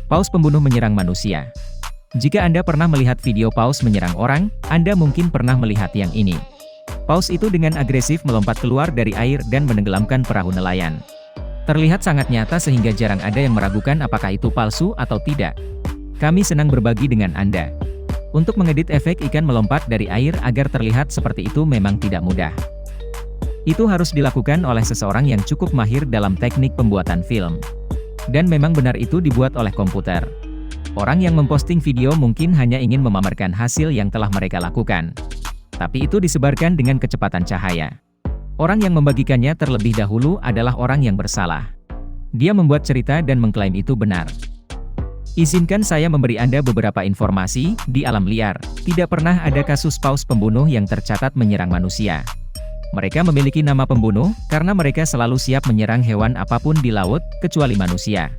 Paus pembunuh menyerang manusia. Jika Anda pernah melihat video paus menyerang orang, Anda mungkin pernah melihat yang ini. Paus itu dengan agresif melompat keluar dari air dan menenggelamkan perahu nelayan. Terlihat sangat nyata sehingga jarang ada yang meragukan apakah itu palsu atau tidak. Kami senang berbagi dengan Anda. Untuk mengedit efek ikan melompat dari air agar terlihat seperti itu memang tidak mudah. Itu harus dilakukan oleh seseorang yang cukup mahir dalam teknik pembuatan film. Dan memang benar itu dibuat oleh komputer. Orang yang memposting video mungkin hanya ingin memamerkan hasil yang telah mereka lakukan. Tapi itu disebarkan dengan kecepatan cahaya. Orang yang membagikannya terlebih dahulu adalah orang yang bersalah. Dia membuat cerita dan mengklaim itu benar. Izinkan saya memberi Anda beberapa informasi, di alam liar, tidak pernah ada kasus paus pembunuh yang tercatat menyerang manusia. Mereka memiliki nama pembunuh, karena mereka selalu siap menyerang hewan apapun di laut, kecuali manusia.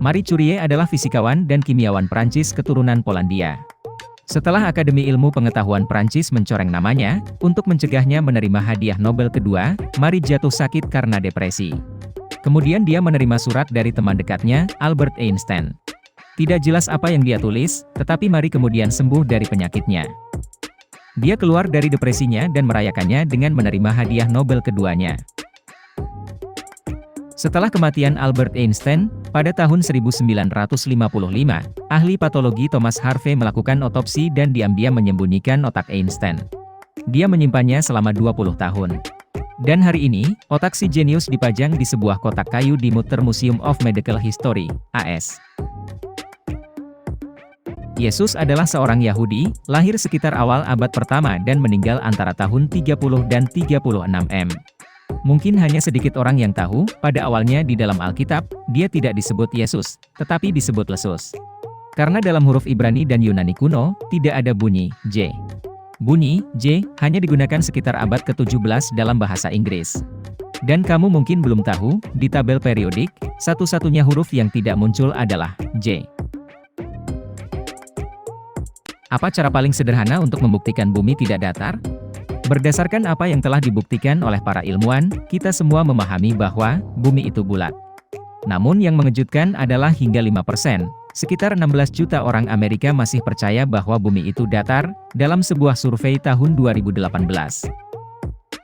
Marie Curie adalah fisikawan dan kimiawan Prancis keturunan Polandia. Setelah Akademi Ilmu Pengetahuan Prancis mencoreng namanya, untuk mencegahnya menerima hadiah Nobel kedua, Marie jatuh sakit karena depresi. Kemudian dia menerima surat dari teman dekatnya, Albert Einstein. Tidak jelas apa yang dia tulis, tetapi Marie kemudian sembuh dari penyakitnya. Dia keluar dari depresinya dan merayakannya dengan menerima hadiah Nobel keduanya. Setelah kematian Albert Einstein, pada tahun 1955, ahli patologi Thomas Harvey melakukan otopsi dan diam-diam menyembunyikan otak Einstein. Dia menyimpannya selama 20 tahun. Dan hari ini, otak si jenius dipajang di sebuah kotak kayu di Mutter Museum of Medical History, AS. Yesus adalah seorang Yahudi, lahir sekitar awal abad pertama dan meninggal antara tahun 30 dan 36 M. Mungkin hanya sedikit orang yang tahu, pada awalnya di dalam Alkitab, dia tidak disebut Yesus, tetapi disebut Yesus. Karena dalam huruf Ibrani dan Yunani kuno, tidak ada bunyi J. Bunyi J hanya digunakan sekitar abad ke-17 dalam bahasa Inggris. Dan kamu mungkin belum tahu, di tabel periodik, satu-satunya huruf yang tidak muncul adalah J. Apa cara paling sederhana untuk membuktikan bumi tidak datar? Berdasarkan apa yang telah dibuktikan oleh para ilmuwan, kita semua memahami bahwa bumi itu bulat. Namun yang mengejutkan adalah hingga 5%, sekitar 16 juta orang Amerika masih percaya bahwa bumi itu datar, dalam sebuah survei tahun 2018.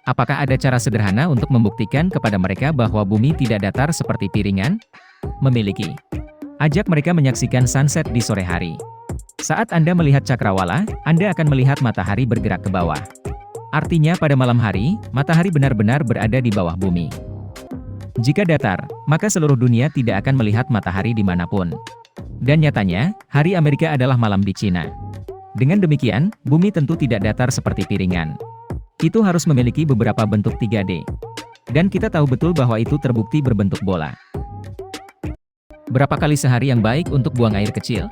Apakah ada cara sederhana untuk membuktikan kepada mereka bahwa bumi tidak datar seperti piringan? Memiliki. Ajak mereka menyaksikan sunset di sore hari. Saat Anda melihat cakrawala, Anda akan melihat matahari bergerak ke bawah. Artinya pada malam hari, matahari benar-benar berada di bawah bumi. Jika datar, maka seluruh dunia tidak akan melihat matahari dimanapun. Dan nyatanya, hari Amerika adalah malam di Cina. Dengan demikian, bumi tentu tidak datar seperti piringan. Itu harus memiliki beberapa bentuk 3D. Dan kita tahu betul bahwa itu terbukti berbentuk bola. Berapa kali sehari yang baik untuk buang air kecil?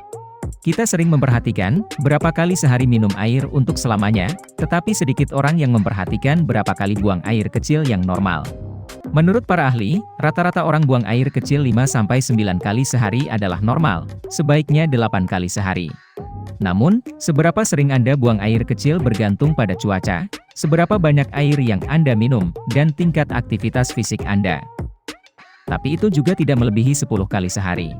Kita sering memperhatikan berapa kali sehari minum air untuk selamanya, tetapi sedikit orang yang memperhatikan berapa kali buang air kecil yang normal. Menurut para ahli, rata-rata orang buang air kecil 5-9 kali sehari adalah normal, sebaiknya 8 kali sehari. Namun, seberapa sering Anda buang air kecil bergantung pada cuaca, seberapa banyak air yang Anda minum, dan tingkat aktivitas fisik Anda. Tapi itu juga tidak melebihi 10 kali sehari.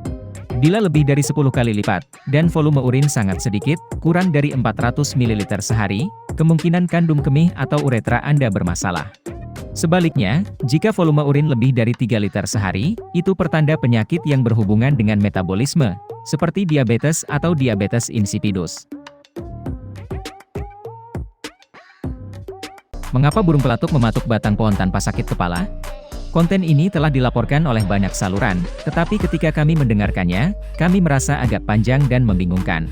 Bila lebih dari 10 kali lipat, dan volume urin sangat sedikit, kurang dari 400 ml sehari, kemungkinan kandung kemih atau uretra Anda bermasalah. Sebaliknya, jika volume urin lebih dari 3 liter sehari, itu pertanda penyakit yang berhubungan dengan metabolisme, seperti diabetes atau diabetes insipidus. Mengapa burung pelatuk mematuk batang pohon tanpa sakit kepala? Konten ini telah dilaporkan oleh banyak saluran, tetapi ketika kami mendengarkannya, kami merasa agak panjang dan membingungkan.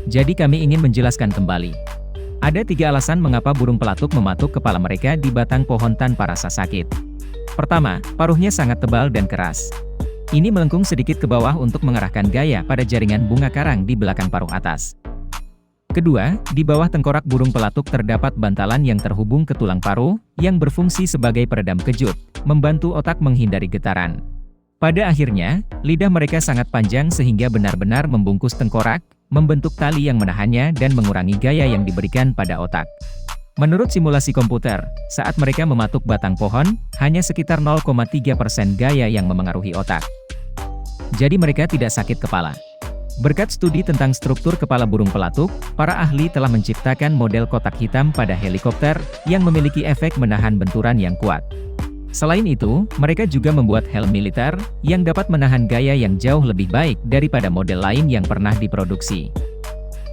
Jadi kami ingin menjelaskan kembali. Ada 3 alasan mengapa burung pelatuk mematuk kepala mereka di batang pohon tanpa rasa sakit. Pertama, paruhnya sangat tebal dan keras. Ini melengkung sedikit ke bawah untuk mengarahkan gaya pada jaringan bunga karang di belakang paruh atas. Kedua, di bawah tengkorak burung pelatuk terdapat bantalan yang terhubung ke tulang paruh, yang berfungsi sebagai peredam kejut, membantu otak menghindari getaran. Pada akhirnya, lidah mereka sangat panjang sehingga benar-benar membungkus tengkorak, membentuk tali yang menahannya dan mengurangi gaya yang diberikan pada otak. Menurut simulasi komputer, saat mereka mematuk batang pohon, hanya sekitar 0,3% gaya yang memengaruhi otak. jadi mereka tidak sakit kepala. Berkat studi tentang struktur kepala burung pelatuk, para ahli telah menciptakan model kotak hitam pada helikopter, yang memiliki efek menahan benturan yang kuat. Selain itu, mereka juga membuat helm militer, yang dapat menahan gaya yang jauh lebih baik daripada model lain yang pernah diproduksi.